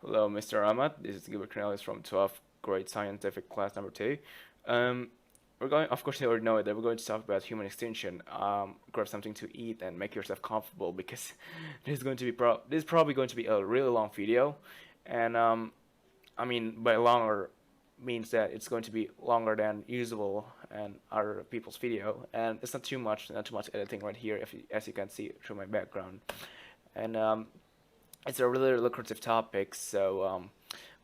Hello, Mr. Ahmad. This is Gilbert Cornelius from 12th grade scientific class number 2. Um, we're going, of course, you already know it, that we're going to talk about human extinction. Grab something to eat and make yourself comfortable because this is probably going to be a really long video, and I mean by longer means that it's going to be longer than usual and other people's video, and it's not too much editing right here, as you can see through my background, and it's a really lucrative topic, so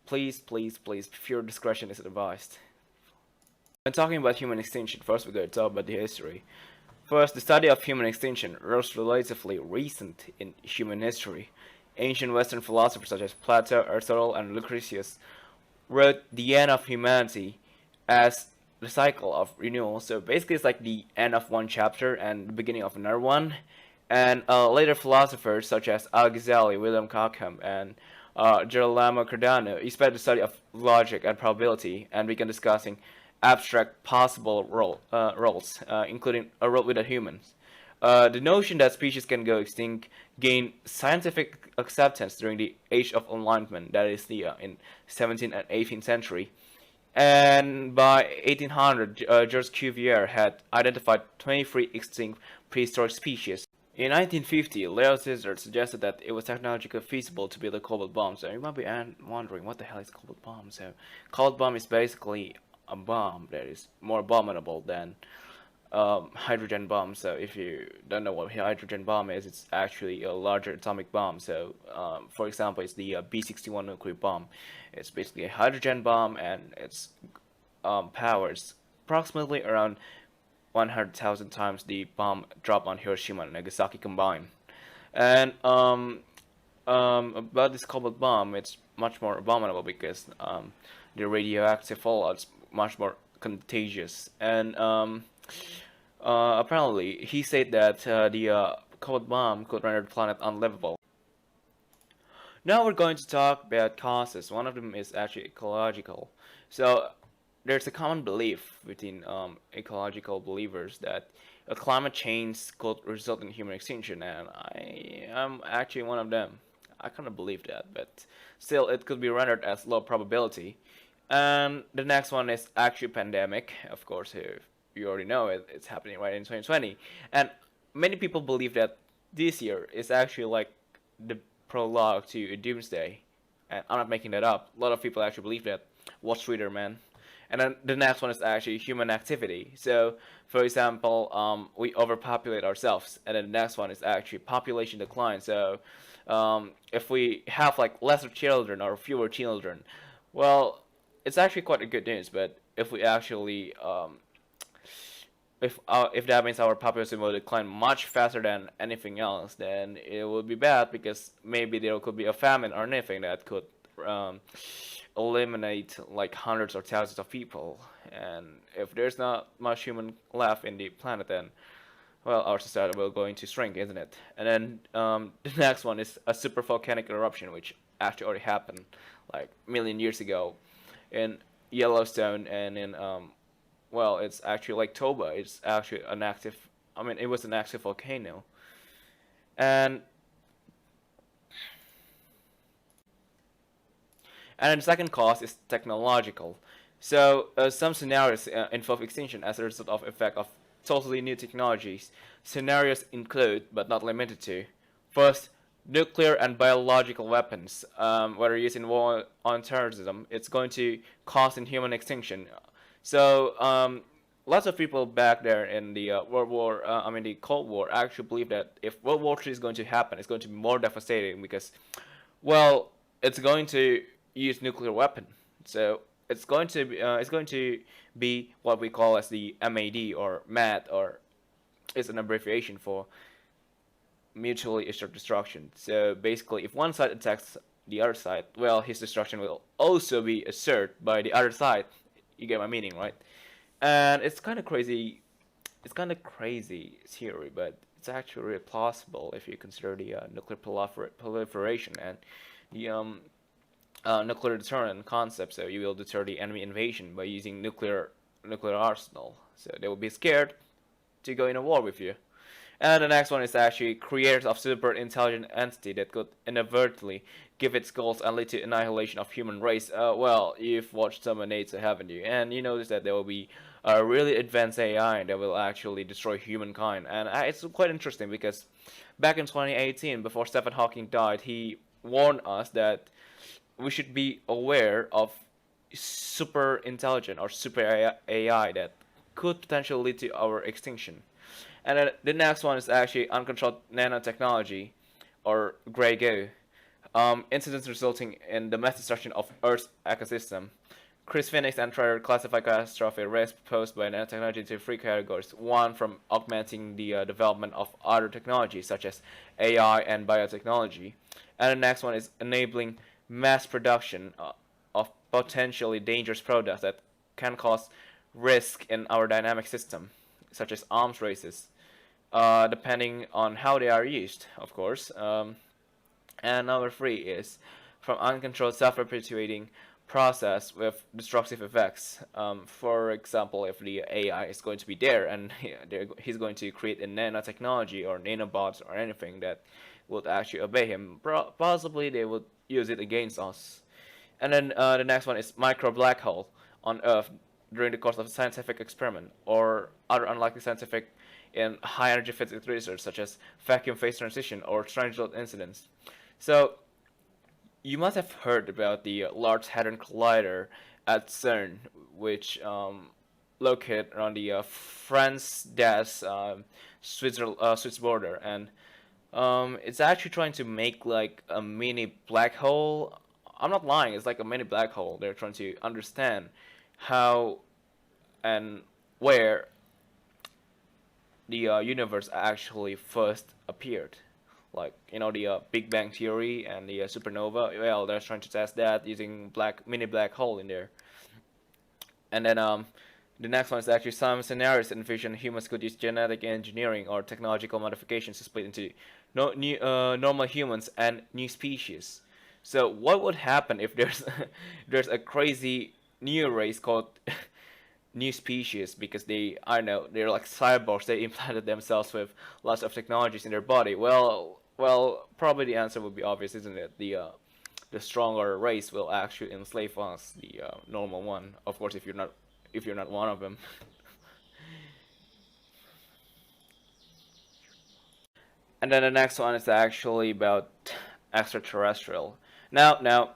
please, please, please, pure discretion is advised. When talking about human extinction, first we're going to talk about the history. First, the study of human extinction was relatively recent in human history. Ancient Western philosophers such as Plato, Aristotle, and Lucretius wrote the end of humanity as the cycle of renewal. So basically, it's like the end of one chapter and the beginning of another one. And later philosophers such as Al-Ghazali, William Cockham, and Girolamo Cardano expanded the study of logic and probability and began discussing abstract possible roles, including a role without humans. The notion that species can go extinct gained scientific acceptance during the Age of Enlightenment, that is the in 17th and 18th century. And by 1800, Georges Cuvier had identified 23 extinct prehistoric species. In 1950, Leo Szilard suggested that it was technologically feasible to build a cobalt bomb. So you might be wondering, what the hell is cobalt bomb? So, cobalt bomb is basically a bomb that is more abominable than hydrogen bomb. So if you don't know what hydrogen bomb is, it's actually a larger atomic bomb. So for example, it's the B-61 nuclear bomb. It's basically a hydrogen bomb, and its power is approximately around 100,000 times the bomb dropped on Hiroshima and Nagasaki combined. And about this cobalt bomb, it's much more abominable because the radioactive fallout is much more contagious. And apparently, he said that the cobalt bomb could render the planet unlivable. Now we're going to talk about causes. One of them is actually ecological. So there's a common belief within ecological believers that a climate change could result in human extinction, and I am actually one of them. I kind of believe that, but still, it could be rendered as low probability. And the next one is actually pandemic. Of course, if you already know it, it's happening right in 2020, and many people believe that this year is actually like the prologue to doomsday, and I'm not making that up. A lot of people actually believe that. Watch Twitter, man. And then the next one is actually human activity. So, for example, we overpopulate ourselves, and then the next one is actually population decline. So, if we have like lesser children or fewer children, well, it's actually quite a good news. But if we actually if that means our population will decline much faster than anything else, then it will be bad because maybe there could be a famine or anything that could um, eliminate like hundreds or thousands of people. And if there's not much human left in the planet, then well, our society will going to shrink, isn't it? And then the next one is a super volcanic eruption, which actually already happened like a million years ago in Yellowstone and in well, it's actually like Toba. It's actually an active. I mean, it was an active volcano, and then the second cause is technological. So some scenarios involve extinction as a result of effect of totally new technologies. Scenarios include, but not limited to, first, nuclear and biological weapons. Whether used in war on terrorism, it's going to cause inhuman extinction. So lots of people back there in the the Cold War, actually believe that if World War III is going to happen, it's going to be more devastating because, well, it's going to use nuclear weapon. So it's going to be what we call as the MAD or MAD, or it's an abbreviation for mutually assured destruction. So basically, if one side attacks the other side, well, his destruction will also be assured by the other side. You get my meaning, right? And it's kind of crazy. It's kind of crazy theory, but it's actually really plausible if you consider the nuclear proliferation and the nuclear deterrent concept. So you will deter the enemy invasion by using nuclear arsenal. So they will be scared to go in a war with you. And the next one is actually creators of super intelligent entity that could inadvertently give its goals and lead to annihilation of human race. Well, you've watched Terminator, haven't you? And you notice that there will be a really advanced AI that will actually destroy humankind. And it's quite interesting because back in 2018, before Stephen Hawking died, he warned us that we should be aware of super intelligent or super AI that could potentially lead to our extinction. And then the next one is actually uncontrolled nanotechnology, or gray goo. Incidents resulting in the mass destruction of Earth's ecosystem. Chris Phoenix and Troyer classify catastrophic risk posed by nanotechnology into three categories. One, from augmenting the development of other technologies, such as AI and biotechnology. And the next one is enabling mass production of potentially dangerous products that can cause risk in our dynamic system, such as arms races, depending on how they are used, of course. And number three is from uncontrolled self-perpetuating process with destructive effects. For example, if the AI is going to be there and he's going to create a nanotechnology or nanobots or anything that would actually obey him, possibly they would use it against us. And then the next one is micro black hole on Earth during the course of a scientific experiment or other unlikely scientific in high energy physics research such as vacuum phase transition or strange load incidents. So you must have heard about the Large Hadron Collider at CERN, which located around the France-Das Swiss border, and it's actually trying to make like a mini black hole. I'm not lying; it's like a mini black hole. They're trying to understand how and where the universe actually first appeared. Like, you know, the Big Bang Theory and the supernova. Well, they're trying to test that using mini black hole in there. And then the next one is actually some scenarios envision humans could use genetic engineering or technological modifications to split into normal humans and new species. So what would happen if there's there's a crazy new race called new species because they, I don't know, they're like cyborgs. They implanted themselves with lots of technologies in their body. Well, probably the answer would be obvious, isn't it? The stronger race will actually enslave us, the normal one. Of course, if you're not one of them. And then the next one is actually about extraterrestrial. Now,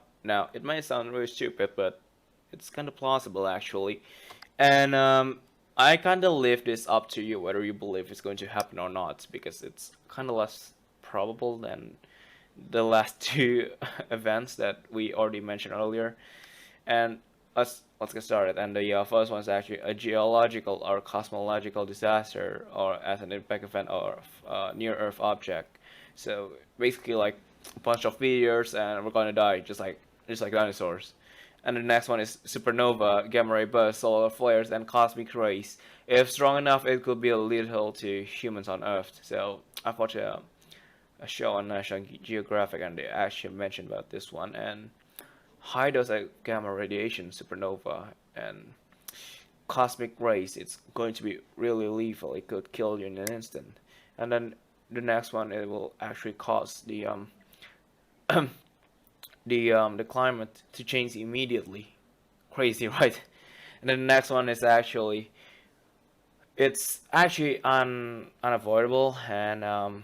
it may sound really stupid, but it's kind of plausible actually. And I kind of leave this up to you whether you believe it's going to happen or not, because it's kind of less probable than the last two events that we already mentioned earlier. And let's get started. And the first one is actually a geological or cosmological disaster, or as an impact event or near Earth object. So basically, like a bunch of meteors, and we're gonna die just like dinosaurs. And the next one is supernova, gamma ray bursts, solar flares, and cosmic rays. If strong enough, it could be lethal to humans on Earth. So I've watched a show on National Geographic, and they actually mentioned about this one. And high dose gamma radiation, supernova, and cosmic rays, it's going to be really lethal. It could kill you in an instant. And then the next one, it will actually cause the climate to change immediately. Crazy, right? And then the next one is actually, it's actually unavoidable, and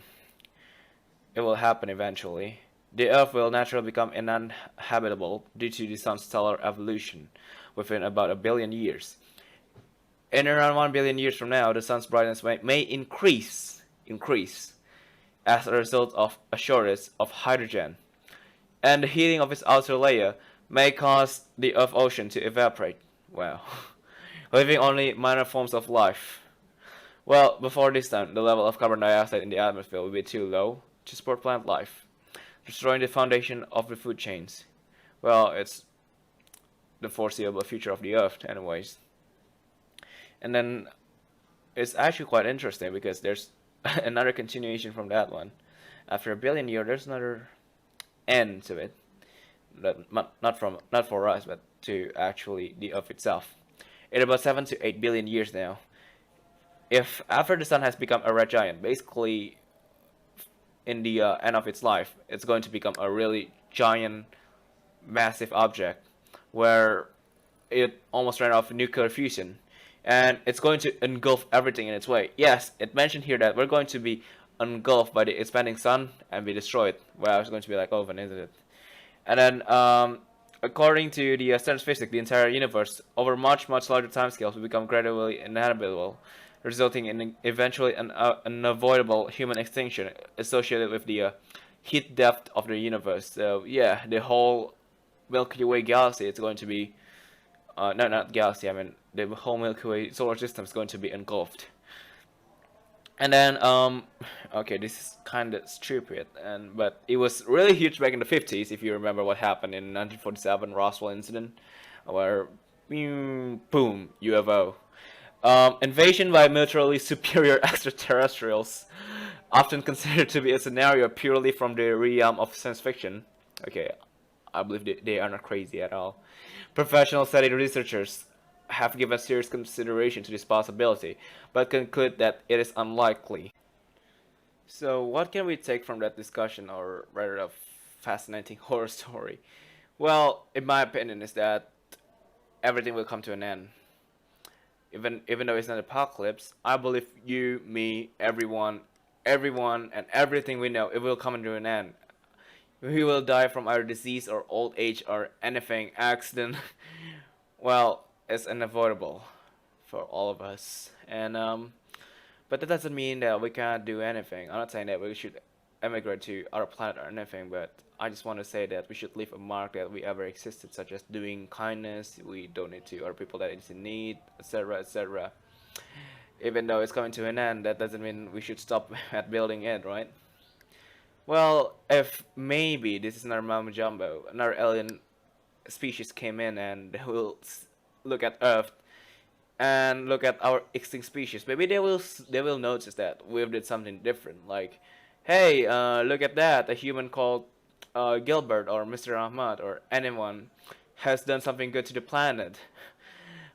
it will happen eventually. The Earth will naturally become uninhabitable due to the sun's stellar evolution within about a billion years. In around 1 billion years from now, the sun's brightness may increase as a result of a shortage of hydrogen, and the heating of its outer layer may cause the Earth ocean to evaporate. Wow. Leaving only minor forms of life. Well, before this time, the level of carbon dioxide in the atmosphere will be too low to support plant life, destroying the foundation of the food chains. Well, it's the foreseeable future of the Earth, anyways. And then it's actually quite interesting because there's another continuation from that one. After a billion years, there's another end to it. Not for us, but to actually the Earth itself. In about 7 to 8 billion years now, if after the sun has become a red giant, basically in the end of its life, it's going to become a really giant, massive object where it almost ran out of nuclear fusion, and it's going to engulf everything in its way. Yes, it mentioned here that we're going to be engulfed by the expanding sun and be destroyed. Well, it's going to be like oven, isn't it? And then, according to the standard physics, the entire universe, over much, much larger timescales, will become gradually inhabitable, resulting in eventually an unavoidable human extinction associated with the heat depth of the universe. So, yeah, the whole Milky Way galaxy is going to be, no, not galaxy, I mean, the whole Milky Way solar system is going to be engulfed. And then, okay, this is kind of stupid, but it was really huge back in the 50s, if you remember what happened in 1947 Roswell incident, where, boom, UFO. Invasion by militarily superior extraterrestrials, often considered to be a scenario purely from the realm of science fiction. Okay, I believe they are not crazy at all. Professional study researchers have given serious consideration to this possibility, but conclude that it is unlikely. So, what can we take from that discussion, or rather, a fascinating horror story? Well, in my opinion, is that everything will come to an end. Even though it's not an apocalypse, I believe you, me, everyone, and everything we know, it will come to an end. We will die from either disease or old age or anything, accident. Well, it's unavoidable for all of us. And but that doesn't mean that we can't do anything. I'm not saying that we should emigrate to other planet or anything, but I just want to say that we should leave a mark that we ever existed, such as doing kindness, we donate to other people that is in need, etc., etc. Even though it's coming to an end, that doesn't mean we should stop at building it, right? Well, if maybe this is another Mama Jumbo, another alien species came in and they will look at Earth and look at our extinct species, maybe they will notice that we did something different. Like, hey, look at that, a human called Gilbert or Mr. Ahmad or anyone has done something good to the planet.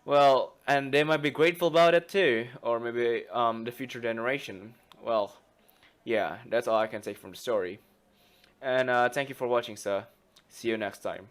Well, and they might be grateful about it too, or maybe the future generation. Well, yeah, that's all I can take from the story. And thank you for watching, sir. See you next time.